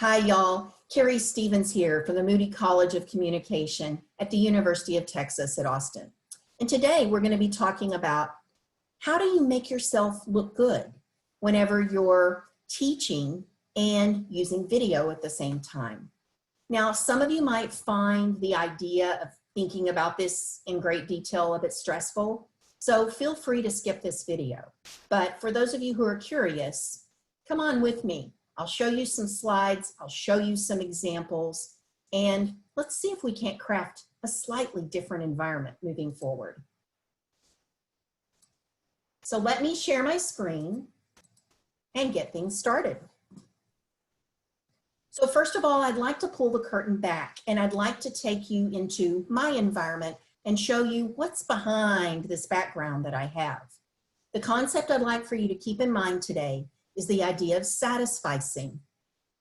Hi, y'all. Keri Stevens here from the Moody College of Communication at the University of Texas at Austin. And today we're going to be talking about how do you make yourself look good whenever you're teaching and using video at the same time. Now, some of you might find the idea of thinking about this in great detail a bit stressful, so feel free to skip this video. But for those of you who are curious, come on with me. I'll show you some slides, I'll show you some examples, and let's see if we can't craft a slightly different environment moving forward. So let me share my screen and get things started. So first of all, I'd like to pull the curtain back and I'd like to take you into my environment and show you what's behind this background that I have. The concept I'd like for you to keep in mind today is the idea of satisficing.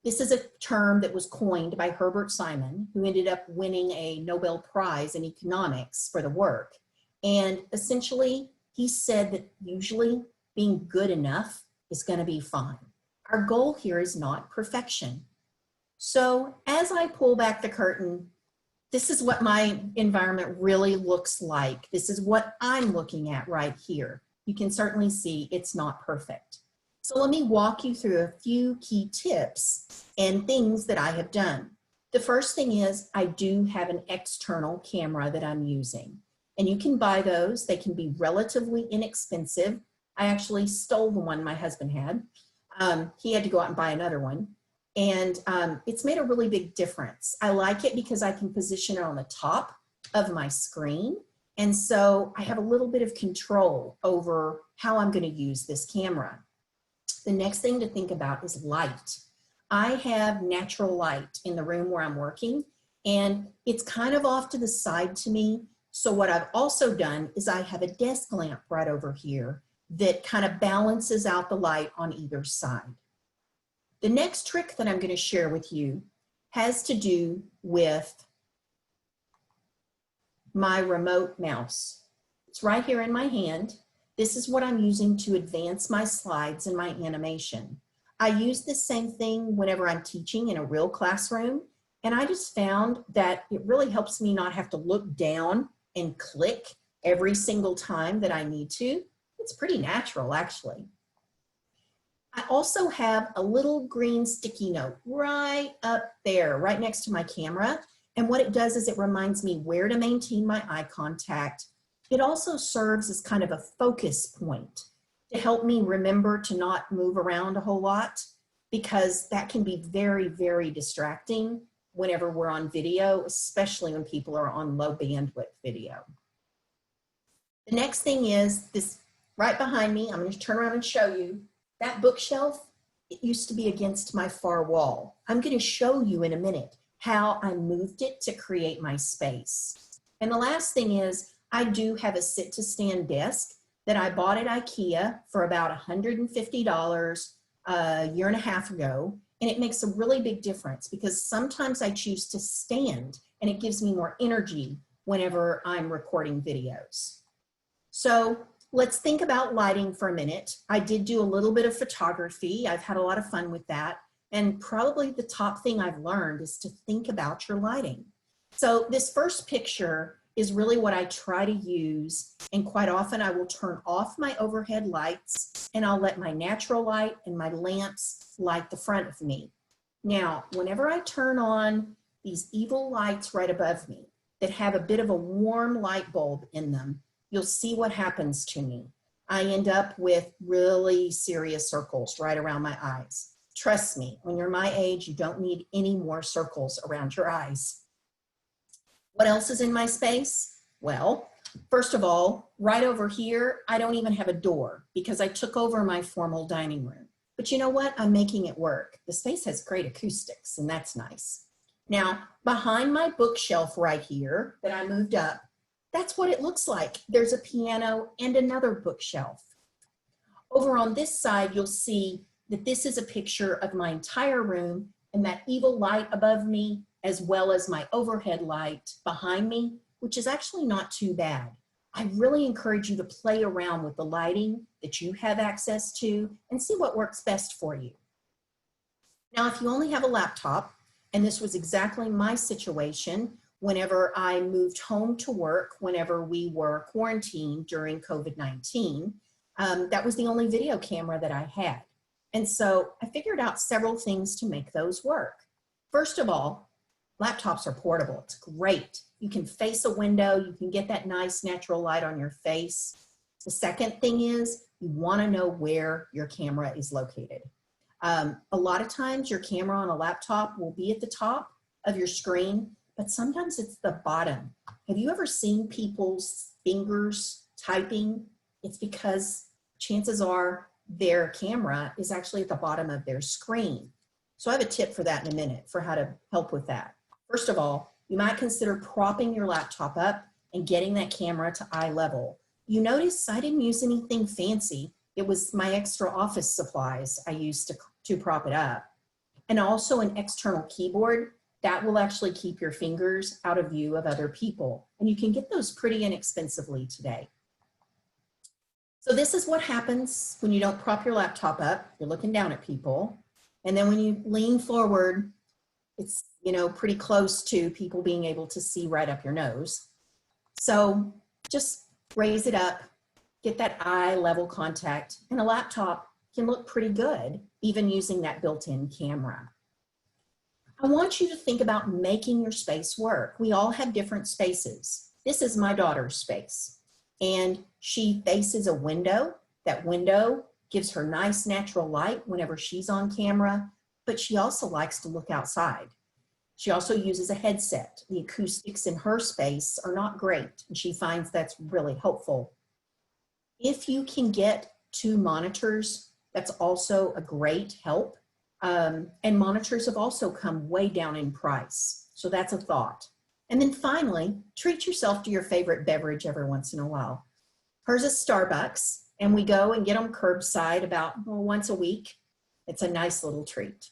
This is a term that was coined by Herbert Simon, who ended up winning a Nobel Prize in economics for the work. And essentially, he said that usually being good enough is going to be fine. Our goal here is not perfection. So as I pull back the curtain, this is what my environment really looks like. This is what I'm looking at right here. You can certainly see it's not perfect. So let me walk you through a few key tips and things that I have done. The first thing is I do have an external camera that I'm using. And you can buy those. They can be relatively inexpensive. I actually stole the one my husband had. He had to go out and buy another one. And it's made a really big difference. I like it because I can position it on the top of my screen. And so I have a little bit of control over how I'm going to use this camera. The next thing to think about is light. I have natural light in the room where I'm working, and it's kind of off to the side to me. So what I've also done is I have a desk lamp right over here that kind of balances out the light on either side. The next trick that I'm going to share with you has to do with my remote mouse. It's right here in my hand. This is what I'm using to advance my slides and my animation. I use this same thing whenever I'm teaching in a real classroom, and I just found that it really helps me not have to look down and click every single time that I need to. It's pretty natural, actually. I also have a little green sticky note right up there, right next to my camera, and what it does is it reminds me where to maintain my eye contact. It also serves as kind of a focus point to help me remember to not move around a whole lot, because that can be very, very distracting whenever we're on video, especially when people are on low bandwidth video. The next thing is this right behind me. I'm going to turn around and show you that bookshelf. It used to be against my far wall. I'm going to show you in a minute how I moved it to create my space. And the last thing is I do have a sit-to-stand desk that I bought at IKEA for about $150 a year and a half ago. And it makes a really big difference because sometimes I choose to stand and it gives me more energy whenever I'm recording videos. So let's think about lighting for a minute. I did do a little bit of photography. I've had a lot of fun with that. And probably the top thing I've learned is to think about your lighting. So this first picture is really what I try to use, and quite often I will turn off my overhead lights and I'll let my natural light and my lamps light the front of me. Now, whenever I turn on these evil lights right above me that have a bit of a warm light bulb in them, you'll see what happens to me. I end up with really serious circles right around my eyes. Trust me, when you're my age, you don't need any more circles around your eyes. What else is in my space? Well, first of all, right over here, I don't even have a door because I took over my formal dining room. But you know what? I'm making it work. The space has great acoustics, and that's nice. Now, behind my bookshelf right here that I moved up, that's what it looks like. There's a piano and another bookshelf. Over on this side, you'll see that this is a picture of my entire room, and that evil light above me, as well as my overhead light behind me, which is actually not too bad. I really encourage you to play around with the lighting that you have access to and see what works best for you. Now, if you only have a laptop, and this was exactly my situation whenever I moved home to work, whenever we were quarantined during COVID-19, that was the only video camera that I had. And so I figured out several things to make those work. First of all, laptops are portable. It's great. You can face a window. You can get that nice natural light on your face. The second thing is you want to know where your camera is located. A lot of times your camera on a laptop will be at the top of your screen, but sometimes it's the bottom. Have you ever seen people's fingers typing? It's because chances are their camera is actually at the bottom of their screen. So I have a tip for that in a minute for how to help with that. First of all, you might consider propping your laptop up and getting that camera to eye level. You notice I didn't use anything fancy. It was my extra office supplies I used to prop it up. And also an external keyboard that will actually keep your fingers out of view of other people. And you can get those pretty inexpensively today. So this is what happens when you don't prop your laptop up. You're looking down at people. And then when you lean forward, it's, you know, pretty close to people being able to see right up your nose. So just raise it up, get that eye level contact, and a laptop can look pretty good, even using that built-in camera. I want you to think about making your space work. We all have different spaces. This is my daughter's space, and she faces a window. That window gives her nice natural light whenever she's on camera, but she also likes to look outside. She also uses a headset. The acoustics in her space are not great, and she finds that's really helpful. If you can get 2 monitors, that's also a great help. And monitors have also come way down in price. So that's a thought. And then finally, treat yourself to your favorite beverage every once in a while. Hers is Starbucks, and we go and get them curbside about once a week. It's a nice little treat.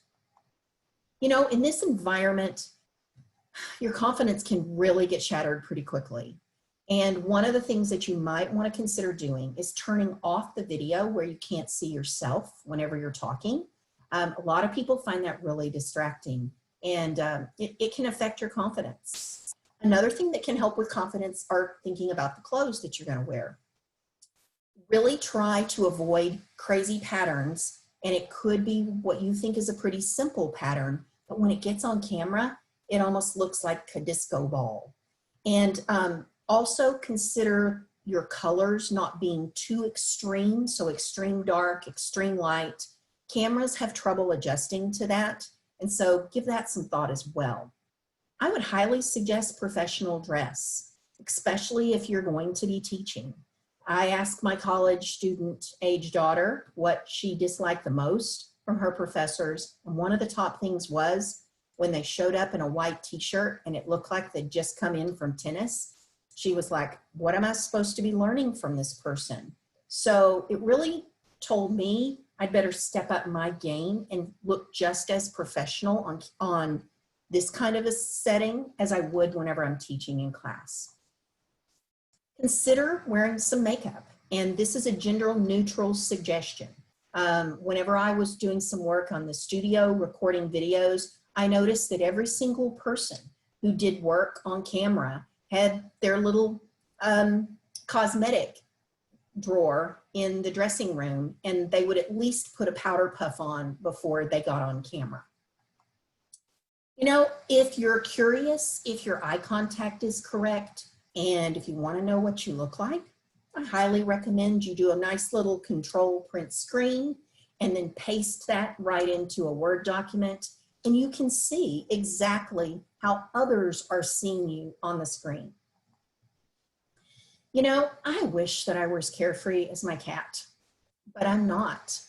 You know, in this environment, your confidence can really get shattered pretty quickly. And one of the things that you might want to consider doing is turning off the video where you can't see yourself whenever you're talking. A lot of people find that really distracting, and it can affect your confidence. Another thing that can help with confidence are thinking about the clothes that you're going to wear. Really try to avoid crazy patterns, and it could be what you think is a pretty simple pattern, but when it gets on camera, it almost looks like a disco ball. And also consider your colors not being too extreme, so extreme dark, extreme light. Cameras have trouble adjusting to that, and so give that some thought as well. I would highly suggest professional dress, especially if you're going to be teaching. I asked my college student age daughter what she disliked the most from her professors, and one of the top things was when they showed up in a white t-shirt and it looked like they'd just come in from tennis. She was like, what am I supposed to be learning from this person? So it really told me I'd better step up my game and look just as professional on this kind of a setting as I would whenever I'm teaching in class. Consider wearing some makeup, and this is a gender neutral suggestion. Whenever I was doing some work on the studio recording videos, I noticed that every single person who did work on camera had their little cosmetic drawer in the dressing room, and they would at least put a powder puff on before they got on camera. You know, if you're curious if your eye contact is correct, and if you want to know what you look like, I highly recommend you do a nice little control print screen and then paste that right into a Word document, and you can see exactly how others are seeing you on the screen. You know, I wish that I were as carefree as my cat, but I'm not.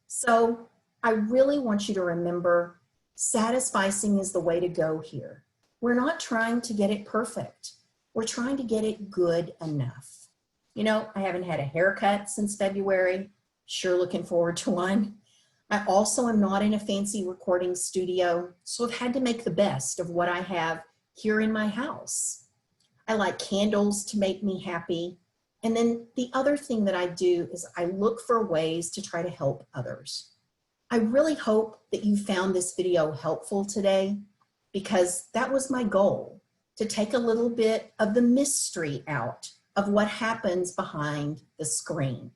So I really want you to remember, satisficing is the way to go here. We're not trying to get it perfect. We're trying to get it good enough. You know, I haven't had a haircut since February. Sure looking forward to one. I also am not in a fancy recording studio, so I've had to make the best of what I have here in my house. I like candles to make me happy. And then the other thing that I do is I look for ways to try to help others. I really hope that you found this video helpful today, because that was my goal, to take a little bit of the mystery out of what happens behind the screen.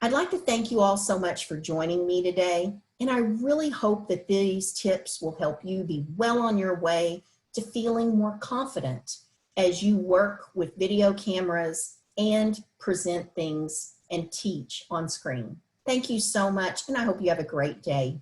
I'd like to thank you all so much for joining me today, and I really hope that these tips will help you be well on your way to feeling more confident as you work with video cameras and present things and teach on screen. Thank you so much, and I hope you have a great day.